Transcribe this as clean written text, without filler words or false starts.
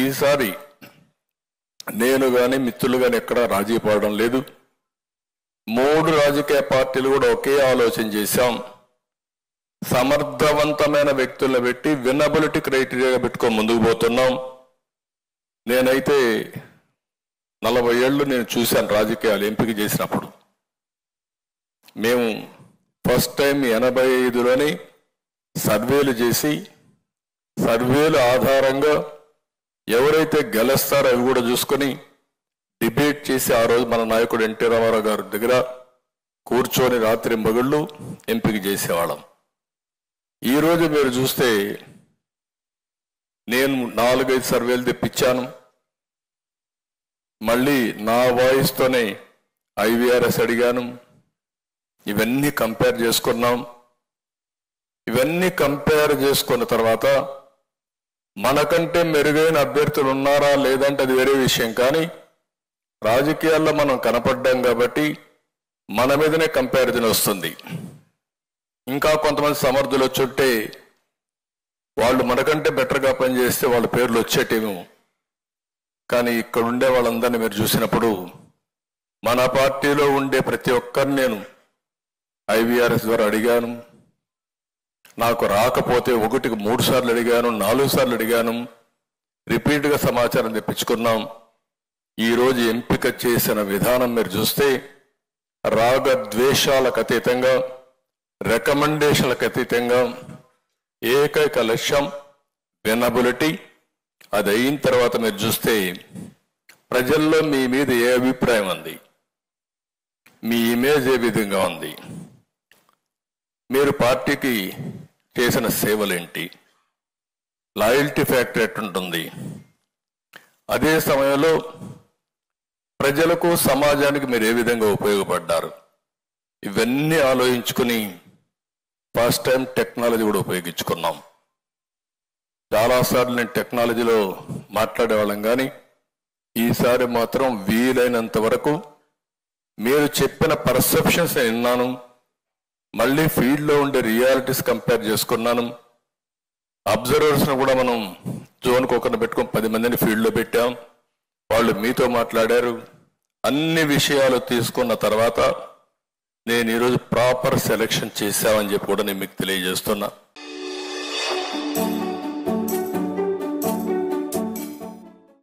ఈసారి నేను కానీ మిత్రులు కానీ ఎక్కడా రాజీ పడడం లేదు. 3 రాజకీయ పార్టీలు కూడా ఒకే ఆలోచన చేశాం. సమర్థవంతమైన వ్యక్తులను పెట్టి వినబిలిటీ క్రైటీరియాగా పెట్టుకొని ముందుకు పోతున్నాం. నేనైతే 40 ఏళ్ళు నేను చూశాను రాజకీయాలు ఎంపిక చేసినప్పుడు. మేము ఫస్ట్ టైం 85లోని సర్వేలు చేసి సర్వేల ఆధారంగా ఎవరైతే గెలుస్తారో అవి కూడా చూసుకొని డిబేట్ చేసి ఆ రోజు మన నాయకుడు ఎన్టీ రామారావు గారి దగ్గర కూర్చొని రాత్రి మగుళ్ళు ఎంపిక చేసేవాళ్ళం. ఈరోజు మీరు చూస్తే నేను 4-5 సర్వేలు తెప్పించాను. మళ్ళీ నా వాయిస్తోనే IVRS అడిగాను. ఇవన్నీ కంపేర్ చేసుకున్నాం. ఇవన్నీ కంపేర్ చేసుకున్న తర్వాత మనకంటే మెరుగైన అభ్యర్థులు ఉన్నారా లేదంటే అది వేరే విషయం, కానీ రాజకీయాల్లో మనం కనపడ్డాం కాబట్టి మన మీదనే కంపారిజన్ వస్తుంది. ఇంకా కొంతమంది సమర్థులు వచ్చుంటే వాళ్ళు మనకంటే బెటర్గా పనిచేస్తే వాళ్ళ పేర్లు వచ్చేటేమో. కానీ ఇక్కడ ఉండే వాళ్ళందరినీ మీరు చూసినప్పుడు మన పార్టీలో ఉండే ప్రతి ఒక్కరిని నేను IVRS ద్వారా అడిగాను. నాకు రాకపోతే 1కి 3 సార్లు అడిగాను, 4 సార్లు అడిగాను. రిపీట్గా సమాచారం తెప్పించుకున్నాం. ఈరోజు ఎంపిక చేసిన విధానం మీరు చూస్తే రాగద్వేషాలకు అతీతంగా, రికమెండేషన్లకు అతీతంగా ఏకైక లక్ష్యం వినబిలిటీ. అది అయిన తర్వాత మీరు చూస్తే ప్రజల్లో మీ మీద ఏ అభిప్రాయం ఉంది, మీ ఇమేజ్ ఏ విధంగా ఉంది, మీరు పార్టీకి చేసిన సేవలేంటి, లాయల్టీ ఫ్యాక్టర్ ఎట్టుంటుంది, అదే సమయంలో ప్రజలకు సమాజానికి మీరు ఏ విధంగా ఉపయోగపడ్డారు, ఇవన్నీ ఆలోచించుకుని ఫస్ట్ టైం టెక్నాలజీ కూడా ఉపయోగించుకున్నాం. చాలాసార్లు నేను టెక్నాలజీలో మాట్లాడేవాళ్ళం, కానీ ఈసారి మాత్రం వీలైనంత వరకు మీరు చెప్పిన పర్సెప్షన్స్ విన్నాను. మళ్ళీ ఫీల్డ్లో ఉండే రియాలిటీస్ కంపేర్ చేసుకున్నాను. అబ్జర్వర్స్ను కూడా మనం జోన్కి ఒకరిని పెట్టుకొని 10 మందిని ఫీల్డ్లో పెట్టాం. వాళ్ళు మీతో మాట్లాడారు. అన్ని విషయాలు తీసుకున్న తర్వాత నేను ఈరోజు ప్రాపర్ సెలెక్షన్ చేశామని చెప్పి కూడా నేను మీకు తెలియజేస్తున్నా.